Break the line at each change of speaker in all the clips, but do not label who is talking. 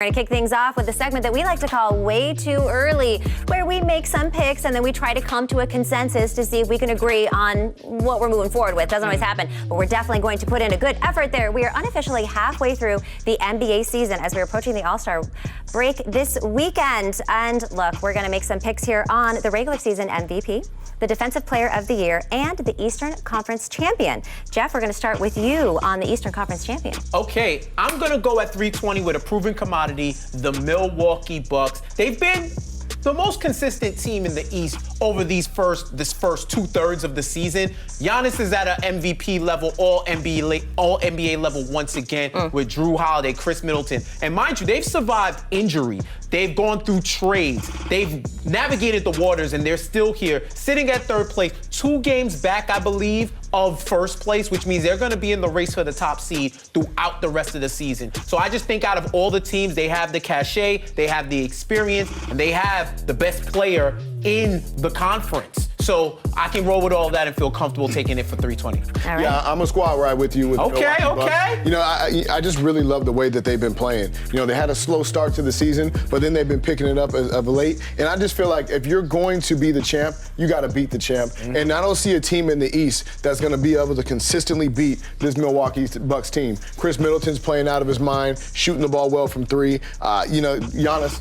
We're going to kick things off with a segment that we like to call Way Too Early, where we make some picks and then we try to come to a consensus to see if we can agree on what we're moving forward with. Doesn't always happen, but we're definitely going to put in a good effort there. We are unofficially halfway through the NBA season as we're approaching the All-Star break this weekend. And look, we're going to make some picks here on the regular season MVP, the Defensive Player of the Year, and the Eastern Conference Champion. Jeff, we're going to start with you on the Eastern Conference Champion.
Okay, I'm going to go at 320 with a proven commodity, the Milwaukee Bucks. They've been the most consistent team in the East over this first 2/3 of the season. Giannis is at an MVP level, all NBA level once again with Drew Holiday, Chris Middleton. And mind you, they've survived injury. They've gone through trades. They've navigated the waters, and they're still here, sitting at third place, 2 games back, I believe, of first place, which means they're going to be in the race for the top seed throughout the rest of the season. So I just think out of all the teams, they have the cachet, they have the experience, and they have the best player in the conference. So I can roll with all that and feel comfortable taking it for 320.
All right.
Yeah, I'm a squad ride with you. With
okay.
You know, I just really love the way that they've been playing. You know, they had a slow start to the season, but then they've been picking it up of late. And I just feel like if you're going to be the champ, you got to beat the champ. And I don't see a team in the East that's going to be able to consistently beat this Milwaukee Bucks team. Chris Middleton's playing out of his mind, shooting the ball well from 3. You know, Giannis,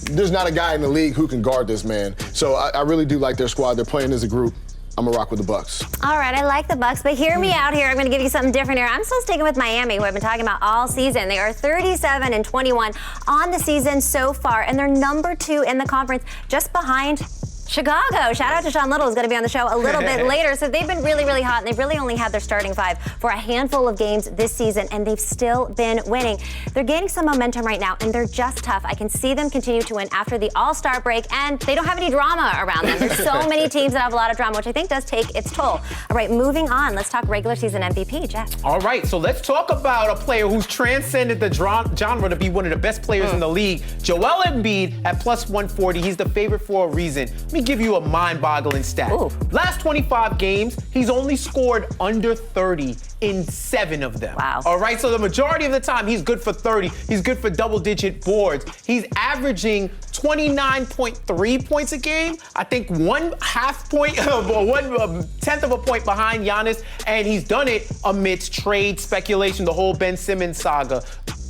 there's not a guy in the league who can guard this man. So I really do like their squad. They're playing as a group. I'm gonna rock with the Bucks.
All right, I like the Bucks, but hear me out here. I'm gonna give you something different here. I'm still sticking with Miami, who I've been talking about all season. They are 37-21 on the season so far, and they're number 2 in the conference, just behind Chicago. Shout out to Sean Little, who's going to be on the show a little bit later. So they've been really, really hot, and they've really only had their starting 5 for a handful of games this season, and they've still been winning. They're gaining some momentum right now, and they're just tough. I can see them continue to win after the All-Star break, and they don't have any drama around them. There's so many teams that have a lot of drama, which I think does take its toll. All right, moving on. Let's talk regular season MVP, Jeff.
All right, so let's talk about a player who's transcended the genre to be one of the best players in the league. Joel Embiid at plus 140. He's the favorite for a reason. Let me give you a mind-boggling stat.
Ooh.
Last 25 games, he's only scored under 30 in 7 of them.
Wow.
All right, so the majority of the time, he's good for 30. He's good for double-digit boards. He's averaging 29.3 points a game. I think 1/2 point, or 1/10 of a point behind Giannis, and he's done it amidst trade speculation, the whole Ben Simmons saga.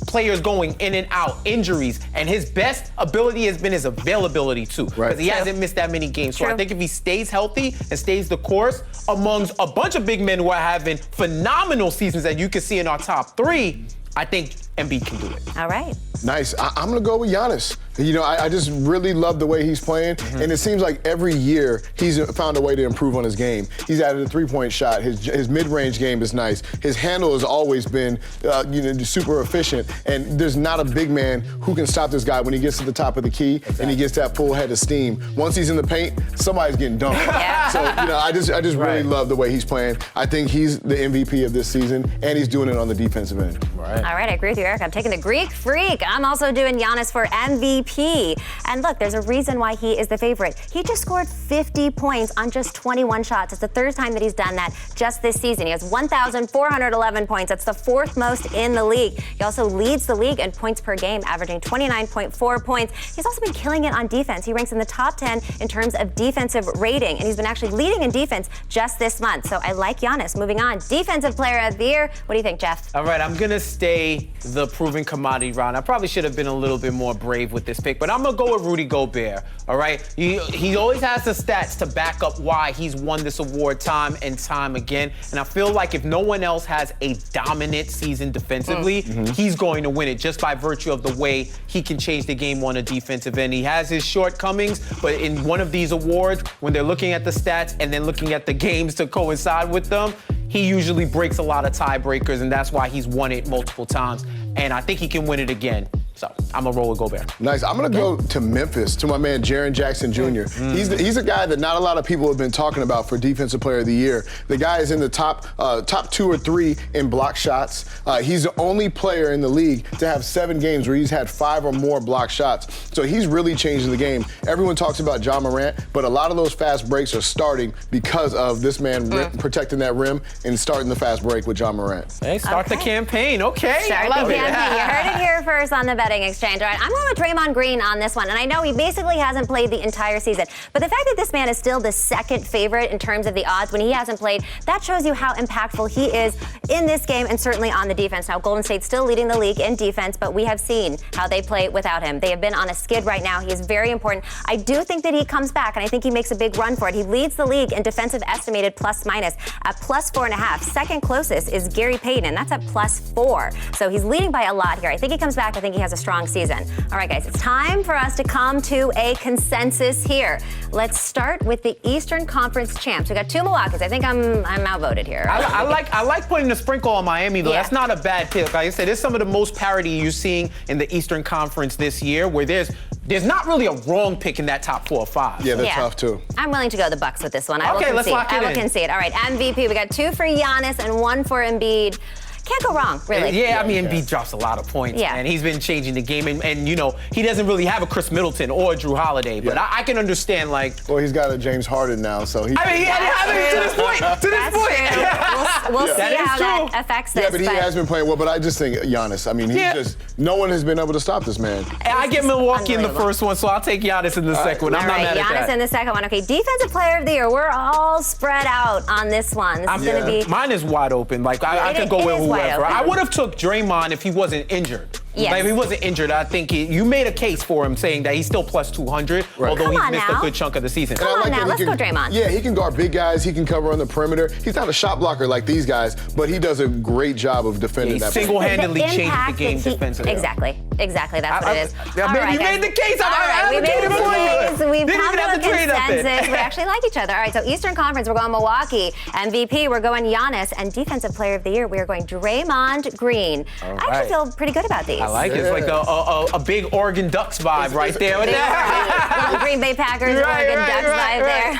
Players going in and out, injuries, and his best ability has been his availability too, because he hasn't missed that many games. So I think if he stays healthy and stays the course amongst a bunch of big men who are having phenomenal seasons that you can see in our top 3, I think Embiid can do it.
All right.
Nice. I'm going to go with Giannis. You know, I just really love the way he's playing, and it seems like every year he's found a way to improve on his game. He's added a 3-point shot. His mid-range game is nice. His handle has always been, super efficient, and there's not a big man who can stop this guy when he gets to the top of the key and he gets that full head of steam. Once he's in the paint, somebody's getting dunked. So, you know, I just really love the way he's playing. I think he's the MVP of this season, and he's doing it on the defensive end.
All right, I agree with you, Eric. I'm taking the Greek Freak. I'm also doing Giannis for MVP. And look, there's a reason why he is the favorite. He just scored 50 points on just 21 shots. It's the 3rd time that he's done that just this season. He has 1,411 points. That's the 4th most in the league. He also leads the league in points per game, averaging 29.4 points. He's also been killing it on defense. He ranks in the top 10 in terms of defensive rating, and he's been actually leading in defense just this month. So I like Giannis. Moving on, Defensive Player of the Year. What do you think, Jeff?
All right, I'm going to stay the proven commodity round. I probably should have been a little bit more brave with this pick, but I'm going to go with Rudy Gobert, all right? He always has the stats to back up why he's won this award time and time again, and I feel like if no one else has a dominant season defensively, he's going to win it just by virtue of the way he can change the game on a defensive end. He has his shortcomings, but in one of these awards, when they're looking at the stats and then looking at the games to coincide with them, he usually breaks a lot of tiebreakers, and that's why he's won it multiple times. And I think he can win it again. So I'm going to roll with Gobert.
Nice. I'm going to go to Memphis, to my man Jaren Jackson Jr. He's a guy that not a lot of people have been talking about for Defensive Player of the Year. The guy is in the top 2 or 3 in block shots. He's the only player in the league to have 7 games where he's had 5 or more block shots. So he's really changing the game. Everyone talks about Ja Morant, but a lot of those fast breaks are starting because of this man protecting that rim and starting the fast break with Ja Morant.
Hey, start the campaign. Okay.
Start
I love
the
it.
campaign. You heard it here first on the betting exchange. All right, I'm going with Draymond Green on this one. And I know he basically hasn't played the entire season. But the fact that this man is still the second favorite in terms of the odds when he hasn't played, that shows you how impactful he is in this game and certainly on the defense. Now, Golden State's still leading the league in defense, but we have seen how they play without him. They have been on a skid right now. He is very important. I do think that he comes back, and I think he makes a big run for it. He leads the league in defensive estimated plus minus at plus 4.5. Second closest is Gary Payton. That's at plus 4. So he's leading by a lot here. I think he comes back. I think he has a strong season. All right, guys, it's time for us to come to a consensus here. Let's start with the Eastern Conference champs. We got two Milwaukee's. I think I'm outvoted here.
I like putting the sprinkle on Miami, though.
Yeah.
That's not a bad pick. Like I said, it's some of the most parity you're seeing in the Eastern Conference this year, where there's not really a wrong pick in that top 4 or 5.
Yeah, they're tough too.
I'm willing to go the Bucks with this one.
Okay, let's lock it in.
I will concede. All right, MVP. We got 2 for Giannis and 1 for Embiid. Can't go wrong, really.
Yeah, I mean, Embiid drops a lot of points, and he's been changing the game. And, you know, he doesn't really have a Chris Middleton or a Drew Holiday, but I can understand, like...
Well, he's got a James Harden now, so he...
to this point.
We'll see how that affects this.
Yeah, but he has been playing well, but I just think Giannis, I mean, he's just... No one has been able to stop this man.
I get Milwaukee in the first one, so I'll take Giannis in the second one. I'm not mad at that.
Giannis in the second one. Okay, Defensive Player of the Year. We're all spread out on this one. This is going to be...
Mine is wide open. Like, I could go with whoever. I would have took Draymond if he wasn't injured.
Yes.
Like, if he wasn't injured, I think you made a case for him saying that he's still plus 200, although he's missed a good chunk of the season.
Come on now, let's go Draymond.
Yeah, he can guard big guys. He can cover on the perimeter. He's not a shot blocker like these guys, but he does a great job of defending that.
Single-handedly changed the game defensively.
Exactly. That's what it is.
You made the case.
We made the case. We've
Didn't
come
even
to
have
a
to trade up there.
consensus. We actually like each other. All right, so Eastern Conference, we're going Milwaukee. MVP, we're going Giannis. And Defensive Player of the Year, we are going Draymond Green. I actually feel pretty good about these.
I like it. It's like a big Oregon Ducks vibe right there.
Little Green Bay Packers, Oregon Ducks vibe there.